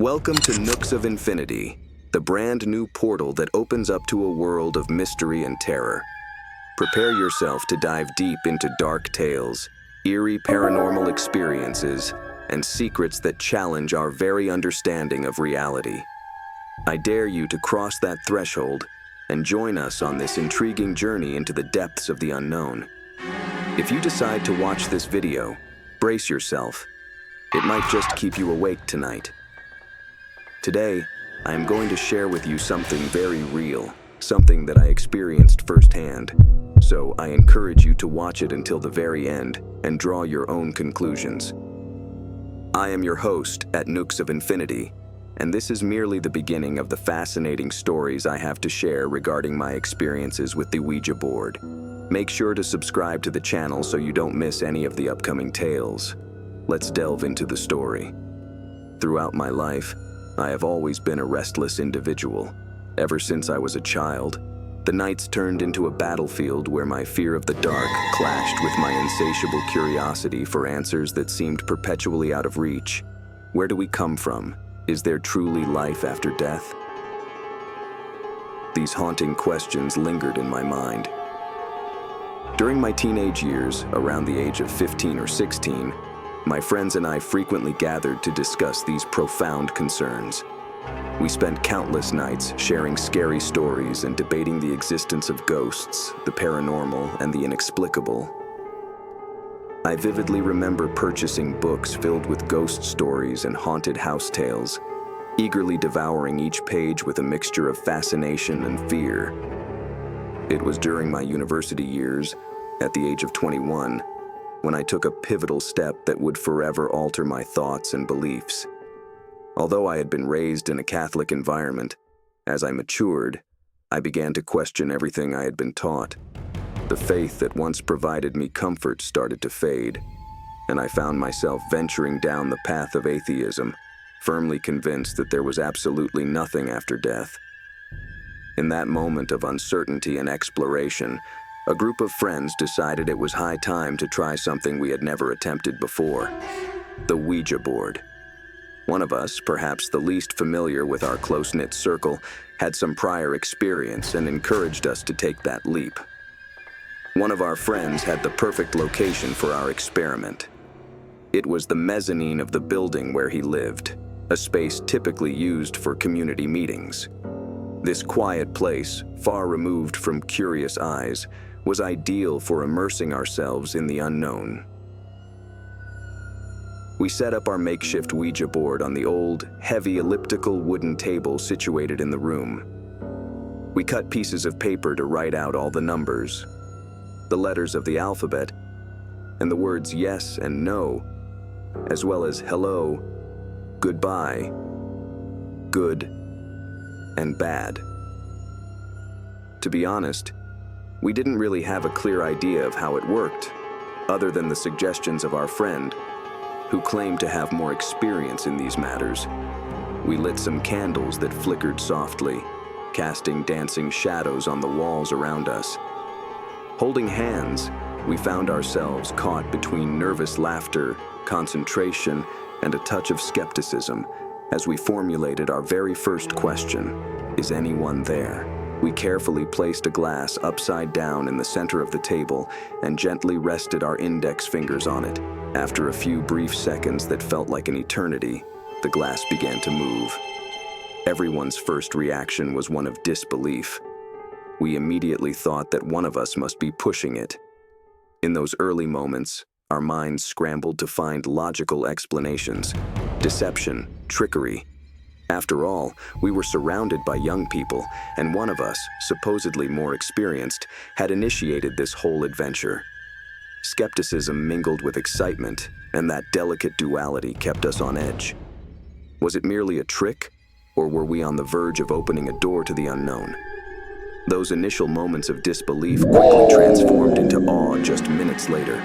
Welcome to Nooks of Infinity, the brand new portal that opens up to a world of mystery and terror. Prepare yourself to dive deep into dark tales, eerie paranormal experiences, and secrets that challenge our very understanding of reality. I dare you to cross that threshold and join us on this intriguing journey into the depths of the unknown. If you decide to watch this video, brace yourself. It might just keep you awake tonight. Today, I am going to share with you something very real, something that I experienced firsthand. So I encourage you to watch it until the very end and draw your own conclusions. I am your host at Nooks of Infinity, and this is merely the beginning of the fascinating stories I have to share regarding my experiences with the Ouija board. Make sure to subscribe to the channel so you don't miss any of the upcoming tales. Let's delve into the story. Throughout my life, I have always been a restless individual. Ever since I was a child, the nights turned into a battlefield where my fear of the dark clashed with my insatiable curiosity for answers that seemed perpetually out of reach. Where do we come from? Is there truly life after death? These haunting questions lingered in my mind. During my teenage years, around the age of 15 or 16, my friends and I frequently gathered to discuss these profound concerns. We spent countless nights sharing scary stories and debating the existence of ghosts, the paranormal, and the inexplicable. I vividly remember purchasing books filled with ghost stories and haunted house tales, eagerly devouring each page with a mixture of fascination and fear. It was during my university years, at the age of 21, when I took a pivotal step that would forever alter my thoughts and beliefs. Although I had been raised in a Catholic environment, as I matured, I began to question everything I had been taught. The faith that once provided me comfort started to fade, and I found myself venturing down the path of atheism, firmly convinced that there was absolutely nothing after death. In that moment of uncertainty and exploration, a group of friends decided it was high time to try something we had never attempted before: the Ouija board. One of us, perhaps the least familiar with our close-knit circle, had some prior experience and encouraged us to take that leap. One of our friends had the perfect location for our experiment. It was the mezzanine of the building where he lived, a space typically used for community meetings. This quiet place, far removed from curious eyes, was ideal for immersing ourselves in the unknown. We set up our makeshift Ouija board on the old, heavy elliptical wooden table situated in the room. We cut pieces of paper to write out all the numbers, the letters of the alphabet, and the words yes and no, as well as hello, goodbye, good, and bad. To be honest, we didn't really have a clear idea of how it worked, other than the suggestions of our friend, who claimed to have more experience in these matters. We lit some candles that flickered softly, casting dancing shadows on the walls around us. Holding hands, we found ourselves caught between nervous laughter, concentration, and a touch of skepticism as we formulated our very first question: is anyone there? We carefully placed a glass upside down in the center of the table and gently rested our index fingers on it. After a few brief seconds that felt like an eternity, the glass began to move. Everyone's first reaction was one of disbelief. We immediately thought that one of us must be pushing it. In those early moments, our minds scrambled to find logical explanations: deception, trickery. After all, we were surrounded by young people, and one of us, supposedly more experienced, had initiated this whole adventure. Skepticism mingled with excitement, and that delicate duality kept us on edge. Was it merely a trick, or were we on the verge of opening a door to the unknown? Those initial moments of disbelief quickly transformed into awe just minutes later,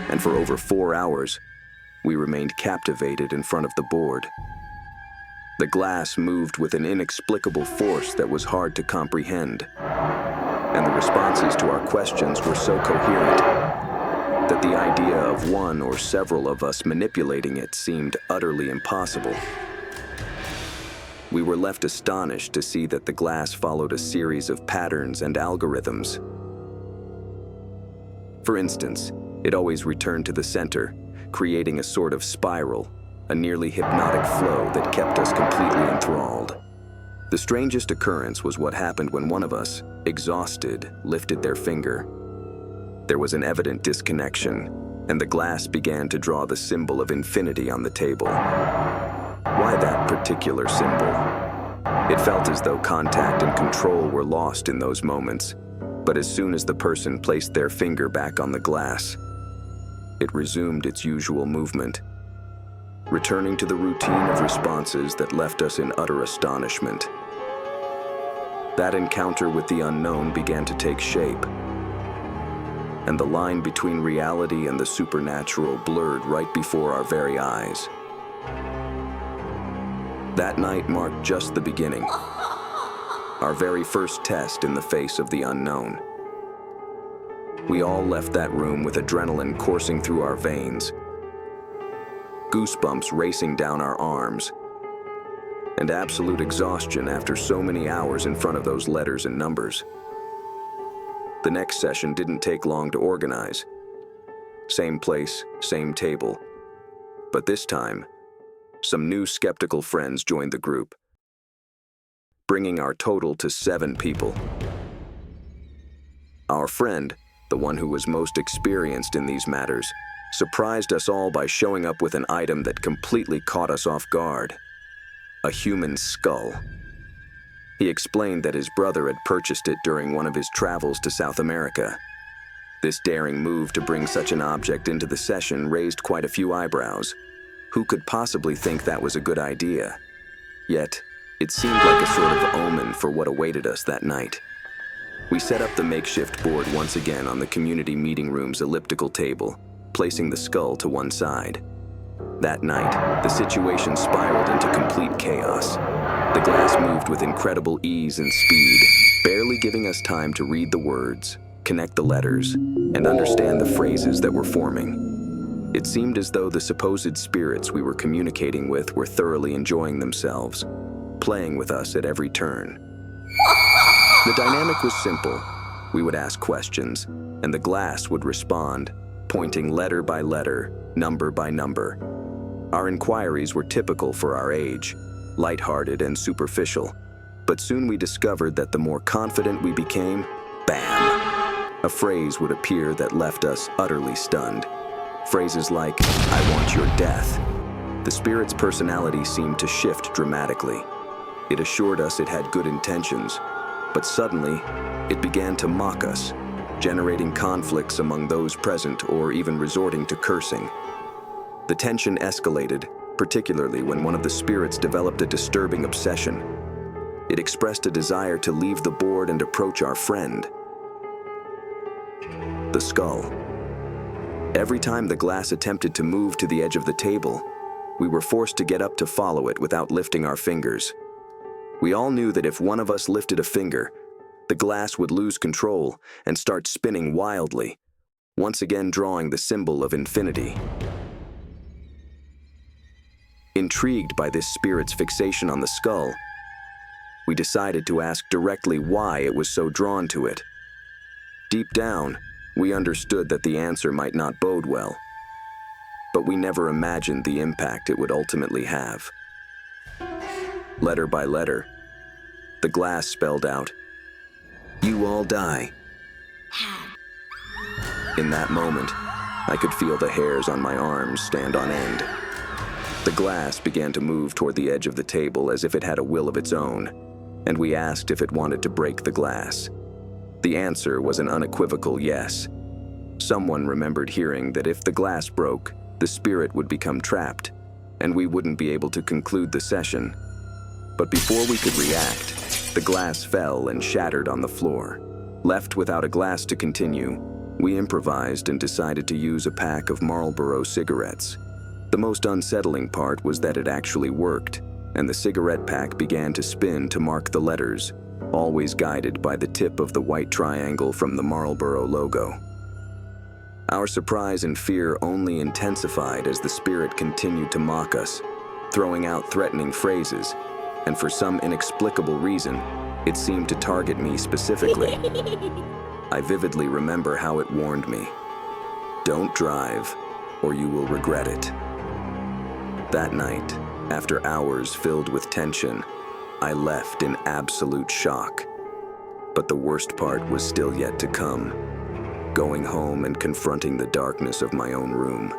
and for over 4 hours, we remained captivated in front of the board. The glass moved with an inexplicable force that was hard to comprehend, and the responses to our questions were so coherent that the idea of one or several of us manipulating it seemed utterly impossible. we were left astonished to see that the glass followed a series of patterns and algorithms. For instance, it always returned to the center, creating a sort of spiral, a nearly hypnotic flow that kept us completely enthralled. The strangest occurrence was what happened when one of us, exhausted, lifted their finger. There was an evident disconnection, and the glass began to draw the symbol of infinity on the table. Why that particular symbol? It felt as though contact and control were lost in those moments, but as soon as the person placed their finger back on the glass, it resumed its usual movement, returning to the routine of responses that left us in utter astonishment. That encounter with the unknown began to take shape, and the line between reality and the supernatural blurred right before our very eyes. That night marked just the beginning, our very first test in the face of the unknown. We all left that room with adrenaline coursing through our veins, goosebumps racing down our arms, and absolute exhaustion after so many hours in front of those letters and numbers. The next session didn't take long to organize. Same place, same table. But this time, some new skeptical friends joined the group, bringing our total to 7 people. Our friend, the one who was most experienced in these matters, surprised us all by showing up with an item that completely caught us off guard: a human skull. He explained that his brother had purchased it during one of his travels to South America. This daring move to bring such an object into the session raised quite a few eyebrows. Who could possibly think that was a good idea? Yet, it seemed like a sort of omen for what awaited us that night. We set up the makeshift board once again on the community meeting room's elliptical table, placing the skull to one side. That night, the situation spiraled into complete chaos. The glass moved with incredible ease and speed, barely giving us time to read the words, connect the letters, and understand the phrases that were forming. It seemed as though the supposed spirits we were communicating with were thoroughly enjoying themselves, playing with us at every turn. The dynamic was simple. We would ask questions, and the glass would respond, pointing letter by letter, number by number. Our inquiries were typical for our age, lighthearted and superficial, but soon we discovered that the more confident we became, bam! A phrase would appear that left us utterly stunned. Phrases like, "I want your death." The spirit's personality seemed to shift dramatically. It assured us it had good intentions, but suddenly, it began to mock us, generating conflicts among those present or even resorting to cursing. The tension escalated, particularly when one of the spirits developed a disturbing obsession. It expressed a desire to leave the board and approach our friend. The skull. Every time the glass attempted to move to the edge of the table, we were forced to get up to follow it without lifting our fingers. We all knew that if one of us lifted a finger, the glass would lose control and start spinning wildly, once again drawing the symbol of infinity. Intrigued by this spirit's fixation on the skull, we decided to ask directly why it was so drawn to it. Deep down, we understood that the answer might not bode well, but we never imagined the impact it would ultimately have. Letter by letter, the glass spelled out, "You all die." In that moment, I could feel the hairs on my arms stand on end. The glass began to move toward the edge of the table as if it had a will of its own, and we asked if it wanted to break the glass. The answer was an unequivocal yes. Someone remembered hearing that if the glass broke, the spirit would become trapped, and we wouldn't be able to conclude the session. But before we could react, the glass fell and shattered on the floor. Left without a glass to continue, we improvised and decided to use a pack of Marlboro cigarettes. The most unsettling part was that it actually worked, and the cigarette pack began to spin to mark the letters, always guided by the tip of the white triangle from the Marlboro logo. Our surprise and fear only intensified as the spirit continued to mock us, throwing out threatening phrases, and for some inexplicable reason, it seemed to target me specifically. I vividly remember how it warned me, "Don't drive, or you will regret it." That night, after hours filled with tension, I left in absolute shock. But the worst part was still yet to come, going home and confronting the darkness of my own room.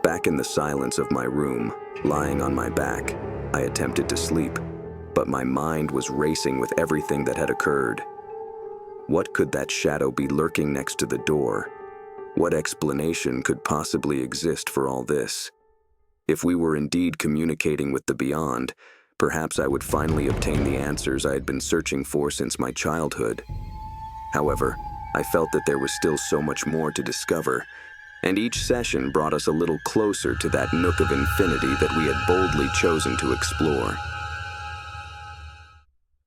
Back in the silence of my room, lying on my back, I attempted to sleep, but my mind was racing with everything that had occurred. What could that shadow be lurking next to the door? What explanation could possibly exist for all this? If we were indeed communicating with the beyond, perhaps I would finally obtain the answers I had been searching for since my childhood. However, I felt that there was still so much more to discover, and each session brought us a little closer to that nook of infinity that we had boldly chosen to explore.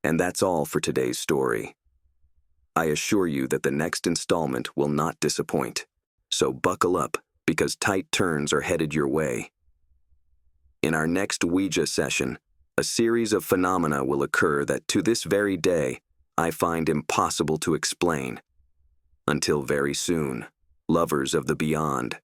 And that's all for today's story. I assure you that the next installment will not disappoint, so buckle up because tight turns are headed your way. In our next Ouija session, a series of phenomena will occur that to this very day I find impossible to explain. Until very soon, lovers of the beyond.